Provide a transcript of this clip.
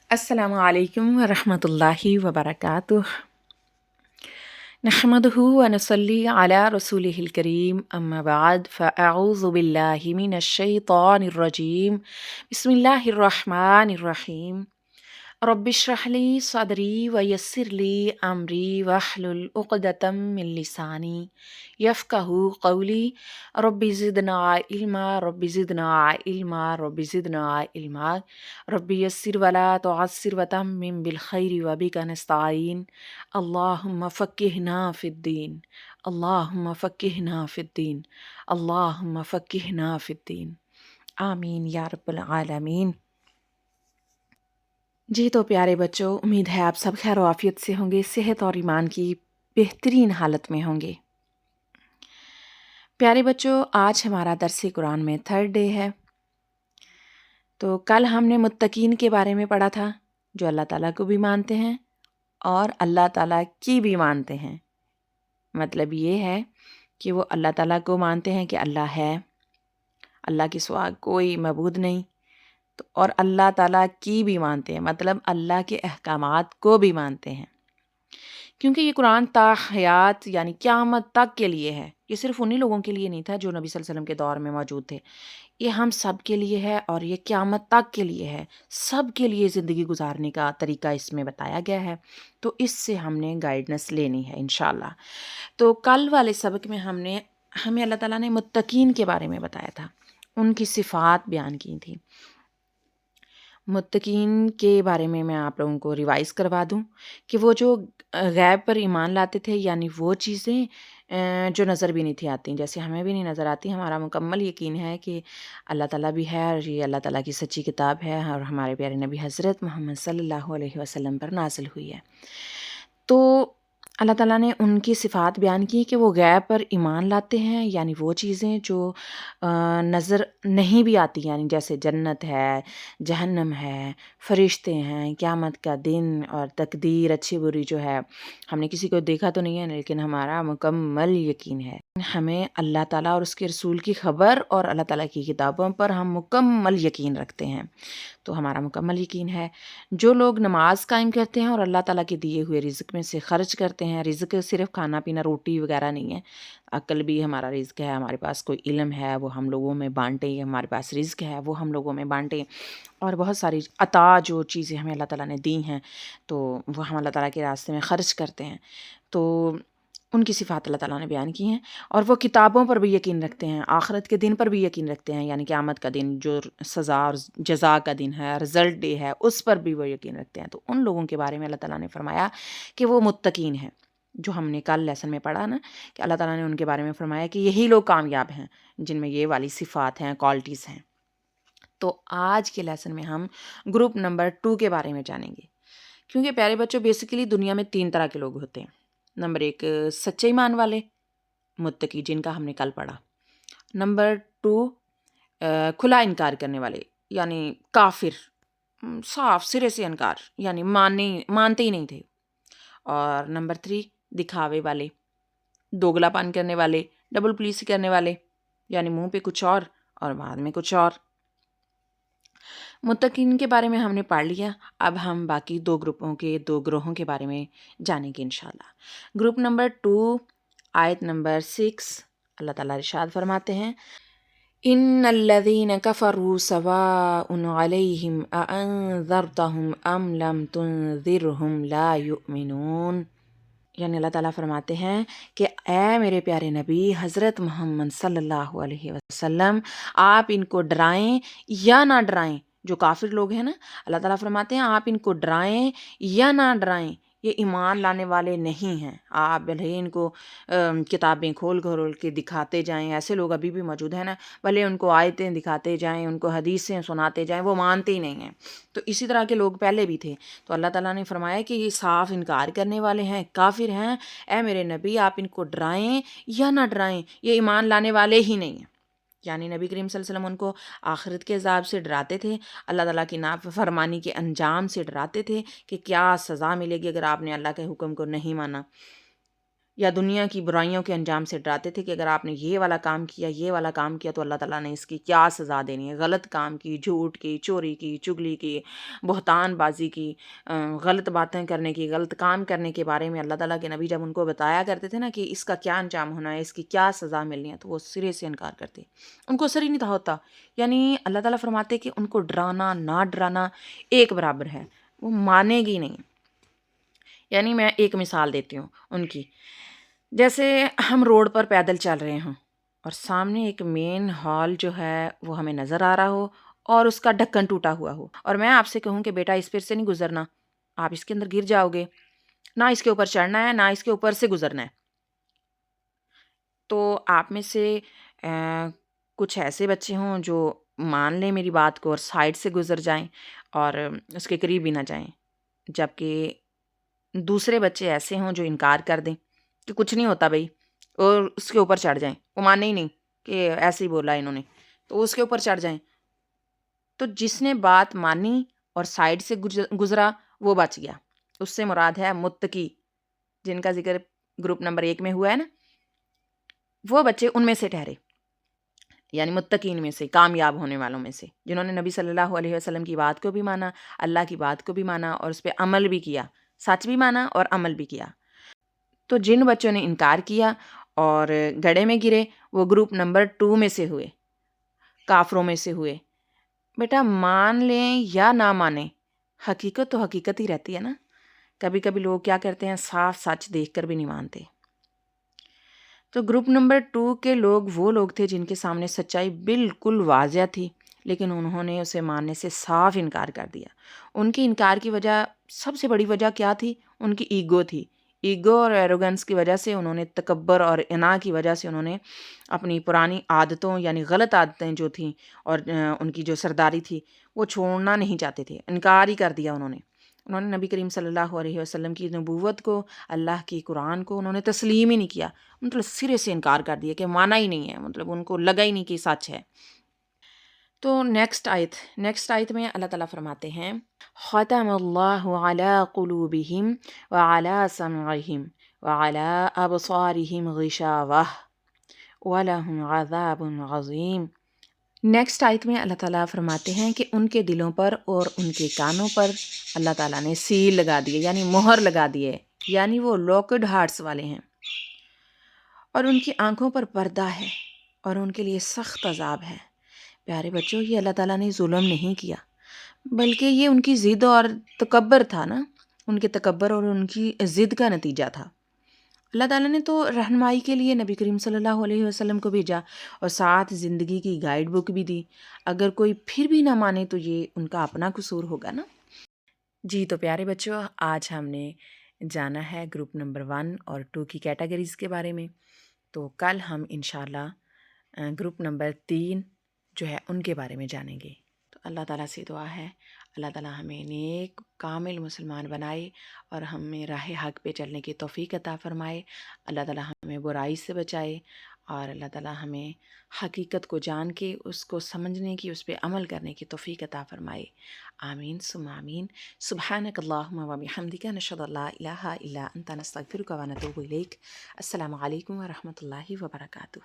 السلام علیکم ورحمۃ اللہ وبرکاتہ۔ نحمدہ ونصلی علی رسولہ الکریم، اما بعد فاعوذ باللہ من الشیطان الرجیم، بسم اللہ الرحمن الرحیم۔ رب اشرح لی صدری ویسر لی امری واحلل عقدۃ من لسانی یفقہوا قولی۔ رب زدنا علما، رب زدنا علما، رب زدنا علما، رب یسر ولا تعسر وتمم بالخیر وبک نستعین۔ اللہم فقہنا فی الدین، اللہم فقہنا فی الدین، اللہم فقہنا فی الدین، آمین یا رب العالمین۔ جی تو پیارے بچوں، امید ہے آپ سب خیر و عافیت سے ہوں گے، صحت اور ایمان کی بہترین حالت میں ہوں گے۔ پیارے بچوں، آج ہمارا درس قرآن میں 3rd ڈے ہے۔ تو کل ہم نے متقین کے بارے میں پڑھا تھا، جو اللہ تعالیٰ کو بھی مانتے ہیں اور اللہ تعالیٰ کی بھی مانتے ہیں۔ مطلب یہ ہے کہ وہ اللہ تعالیٰ کو مانتے ہیں کہ اللہ ہے، اللہ کے سوا کوئی معبود نہیں، اور اللہ تعالیٰ کی بھی مانتے ہیں، مطلب اللہ کے احکامات کو بھی مانتے ہیں، کیونکہ یہ قرآن تا حیات یعنی قیامت تک کے لیے ہے۔ یہ صرف انہی لوگوں کے لیے نہیں تھا جو نبی صلی اللہ علیہ وسلم کے دور میں موجود تھے، یہ ہم سب کے لیے ہے اور یہ قیامت تک کے لیے ہے۔ سب کے لیے زندگی گزارنے کا طریقہ اس میں بتایا گیا ہے، تو اس سے ہم نے گائیڈنس لینی ہے انشاءاللہ۔ تو کل والے سبق میں ہمیں اللہ تعالیٰ نے متقین کے بارے میں بتایا تھا، ان کی صفات بیان کی تھی۔ متقین کے بارے میں آپ لوگوں کو ریوائز کروا دوں کہ وہ جو غیب پر ایمان لاتے تھے، یعنی وہ چیزیں جو نظر بھی نہیں تھی آتی، جیسے ہمیں بھی نہیں نظر آتی، ہمارا مکمل یقین ہے کہ اللہ تعالیٰ بھی ہے اور یہ اللہ تعالیٰ کی سچی کتاب ہے اور ہمارے پیارے نبی حضرت محمد صلی اللہ علیہ وسلم پر نازل ہوئی ہے۔ تو اللہ تعالیٰ نے ان کی صفات بیان کی کہ وہ غیب پر ایمان لاتے ہیں، یعنی وہ چیزیں جو نظر نہیں بھی آتی، یعنی جیسے جنت ہے، جہنم ہے، فرشتے ہیں، قیامت کا دن اور تقدیر اچھی بری جو ہے، ہم نے کسی کو دیکھا تو نہیں ہے لیکن ہمارا مکمل یقین ہے۔ ہمیں اللہ تعالیٰ اور اس کے رسول کی خبر اور اللہ تعالیٰ کی کتابوں پر ہم مکمل یقین رکھتے ہیں، تو ہمارا مکمل یقین ہے۔ جو لوگ نماز قائم کرتے ہیں اور اللہ تعالیٰ کے دیے ہوئے رزق میں سے خرچ کرتے ہیں، رزق صرف کھانا پینا روٹی وغیرہ نہیں ہے، عقل بھی ہمارا رزق ہے، ہمارے پاس کوئی علم ہے وہ ہم لوگوں میں بانٹیں، ہمارے پاس رزق ہے وہ ہم لوگوں میں بانٹیں، اور بہت ساری عطا جو چیزیں ہمیں اللہ تعالیٰ نے دی ہیں تو وہ ہم اللہ تعالیٰ کے راستے میں خرچ کرتے ہیں۔ تو ان کی صفات اللہ تعالیٰ نے بیان کی ہیں، اور وہ کتابوں پر بھی یقین رکھتے ہیں، آخرت کے دن پر بھی یقین رکھتے ہیں، یعنی قیامت کا دن جو سزا اور جزا کا دن ہے، رزلٹ ڈے ہے، اس پر بھی وہ یقین رکھتے ہیں۔ تو ان لوگوں کے بارے میں اللہ تعالیٰ نے فرمایا کہ وہ متقین ہیں، جو ہم نے کل لیسن میں پڑھا نا، کہ اللہ تعالیٰ نے ان کے بارے میں فرمایا کہ یہی لوگ کامیاب ہیں جن میں یہ والی صفات ہیں، کوالٹیز ہیں۔ تو آج کے لیسن میں ہم گروپ نمبر 2 کے بارے میں جانیں گے، کیونکہ پیارے بچوں بیسیکلی دنیا میں 3 طرح کے لوگ ہوتے ہیں۔ نمبر 1 سچے ایمان والے متقی، جن کا ہم نے کل پڑھا۔ نمبر 2 کھلا انکار کرنے والے، یعنی کافر، صاف سرے سے انکار، یعنی مانتے ہی نہیں تھے۔ اور نمبر 3 دکھاوے والے، دوگلا پن کرنے والے، ڈبل پولیسی کرنے والے، یعنی منہ پہ کچھ اور بعد میں کچھ اور۔ متقین کے بارے میں ہم نے پڑھ لیا، اب ہم باقی 2 گروہوں کے بارے میں جانیں گے انشاءاللہ۔ گروپ نمبر 2 آیت نمبر 6 اللہ تعالیٰ ارشاد فرماتے ہیں، ان الذین کفروا سواء علیہم اانذرتہم ام لم تنذرہم لا یؤمنون، یعنی اللہ تعالیٰ فرماتے ہیں کہ اے میرے پیارے نبی حضرت محمد صلی اللہ علیہ وسلم، آپ ان کو ڈرائیں یا نہ ڈرائیں، جو کافر لوگ ہیں نا، اللہ تعالیٰ فرماتے ہیں آپ ان کو ڈرائیں یا نہ ڈرائیں، یہ ایمان لانے والے نہیں ہیں۔ آپ بھلے ان کو کتابیں کھول کے دکھاتے جائیں، ایسے لوگ ابھی بھی موجود ہیں نا، بھلے ان کو آیتیں دکھاتے جائیں، ان کو حدیثیں سناتے جائیں، وہ مانتے ہی نہیں ہیں۔ تو اسی طرح کے لوگ پہلے بھی تھے، تو اللہ تعالیٰ نے فرمایا کہ یہ صاف انکار کرنے والے ہیں، کافر ہیں، اے میرے نبی آپ ان کو ڈرائیں یا نہ ڈرائیں، یہ ایمان لانے والے ہی نہیں ہیں۔ یعنی نبی کریم صلی اللہ علیہ وسلم ان کو آخرت کے عذاب سے ڈراتے تھے، اللہ تعالیٰ کی نافرمانی کے انجام سے ڈراتے تھے کہ کیا سزا ملے گی اگر آپ نے اللہ کے حکم کو نہیں مانا۔ یا دنیا کی برائیوں کے انجام سے ڈراتے تھے کہ اگر آپ نے یہ والا کام کیا، یہ والا کام کیا تو اللہ تعالیٰ نے اس کی کیا سزا دینی ہے۔ غلط کام کی، جھوٹ کی، چوری کی، چغلی کی، بہتان بازی کی، غلط باتیں کرنے کی، غلط کام کرنے کے بارے میں اللہ تعالیٰ کے نبی جب ان کو بتایا کرتے تھے نا کہ اس کا کیا انجام ہونا ہے، اس کی کیا سزا ملنی ہے، تو وہ سرے سے انکار کرتے، ان کو سر ہی نہیں تھا ہوتا۔ یعنی اللہ تعالیٰ فرماتے کہ ان کو ڈرانا نہ ڈرانا ایک برابر ہے، وہ مانے گی نہیں۔ یعنی میں ایک مثال دیتی ہوں ان کی، جیسے ہم روڈ پر پیدل چل رہے ہوں اور سامنے ایک مین ہال جو ہے وہ ہمیں نظر آ رہا ہو اور اس کا ڈھکن ٹوٹا ہوا ہو، اور میں آپ سے کہوں کہ بیٹا اس پر سے نہیں گزرنا، آپ اس کے اندر گر جاؤ گے، نہ اس کے اوپر چڑھنا ہے، نہ اس کے اوپر سے گزرنا ہے۔ تو آپ میں سے کچھ ایسے بچے ہوں جو مان لیں میری بات کو اور سائڈ سے گزر جائیں اور اس کے قریب بھی نہ جائیں، جبکہ دوسرے بچے ایسے ہوں جو انکار کر دیں کہ کچھ نہیں ہوتا بھائی، اور اس کے اوپر چڑھ جائیں، وہ مانے ہی نہیں کہ ایسے ہی بولا انہوں نے، تو اس کے اوپر چڑھ جائیں۔ تو جس نے بات مانی اور سائڈ سے گزرا وہ بچ گیا، اس سے مراد ہے متقی، جن کا ذکر گروپ نمبر 1 میں ہوا ہے نا، وہ بچے ان میں سے ٹھہرے، یعنی متقین میں سے، کامیاب ہونے والوں میں سے، جنہوں نے نبی صلی اللہ علیہ وسلم کی بات کو بھی مانا، اللہ کی بات کو بھی مانا اور اس پہ عمل بھی کیا، سچ بھی مانا اور عمل بھی کیا۔ تو جن بچوں نے انکار کیا اور گڑھے میں گرے وہ گروپ نمبر 2 میں سے ہوئے، کافروں میں سے ہوئے۔ بیٹا مان لیں یا نہ مانیں، حقیقت تو حقیقت ہی رہتی ہے نا۔ کبھی کبھی لوگ کیا کرتے ہیں، صاف سچ دیکھ کر بھی نہیں مانتے۔ تو گروپ نمبر 2 کے لوگ وہ لوگ تھے جن کے سامنے سچائی بالکل واضح تھی، لیکن انہوں نے اسے ماننے سے صاف انکار کر دیا۔ ان کی انکار کی وجہ، سب سے بڑی وجہ کیا تھی؟ ان کی ایگو تھی۔ ایگو اور ایروگنس کی وجہ سے انہوں نے، تکبر اور انا کی وجہ سے انہوں نے اپنی پرانی عادتوں یعنی غلط عادتیں جو تھیں اور ان کی جو سرداری تھی وہ چھوڑنا نہیں چاہتے تھے، انکار ہی کر دیا انہوں نے نبی کریم صلی اللہ علیہ وسلم کی نبوت کو، اللہ کی قرآن کو انہوں نے تسلیم ہی نہیں کیا، مطلب سرے سے انکار کر دیا کہ مانا ہی نہیں ہے، مطلب ان کو لگا ہی نہیں کہ سچ ہے۔ تو نیکسٹ آیت میں اللہ تعالیٰ فرماتے ہیں، ختم اللہ علی قلوبہم وعلی سمعہم وعلی ابصارہم غشاوہ ولہم عذاب عظیم۔ نیکسٹ آیت میں اللہ تعالیٰ فرماتے ہیں کہ ان کے دلوں پر اور ان کے کانوں پر اللہ تعالیٰ نے سیل لگا دیے، یعنی مہر لگا دیے، یعنی وہ لاکڈ ہارٹس والے ہیں، اور ان کی آنکھوں پر پردہ ہے اور ان کے لیے سخت عذاب ہے۔ پیارے بچوں، یہ اللہ تعالیٰ نے ظلم نہیں کیا، بلکہ یہ ان کی ضد اور تکبر تھا نا، ان کے تکبر اور ان کی ضد کا نتیجہ تھا۔ اللہ تعالیٰ نے تو رہنمائی کے لیے نبی کریم صلی اللہ علیہ وسلم کو بھیجا اور ساتھ زندگی کی گائیڈ بک بھی دی۔ اگر کوئی پھر بھی نہ مانے تو یہ ان کا اپنا قصور ہوگا نا۔ جی تو پیارے بچوں، آج ہم نے جانا ہے گروپ نمبر 1 اور 2 کی کیٹیگریز کے بارے میں، تو کل ہم انشاءاللہ گروپ نمبر 3 جو ہے ان کے بارے میں جانیں گے۔ تو اللہ تعالیٰ سے دعا ہے، اللہ تعالیٰ ہمیں نیک کامل مسلمان بنائے اور ہمیں راہ حق پہ چلنے کی توفیق عطا فرمائے۔ اللہ تعالیٰ ہمیں برائی سے بچائے اور اللہ تعالیٰ ہمیں حقیقت کو جان کے اس کو سمجھنے کی، اس پہ عمل کرنے کی توفیق عطا فرمائے۔ آمین ثم آمین۔ سبحانک اللہم و بحمدک، نشہد ان لا الہ الا انت، نستغفرک و نتوب الیک۔ السلام علیکم ورحمۃ اللہ وبرکاتہ۔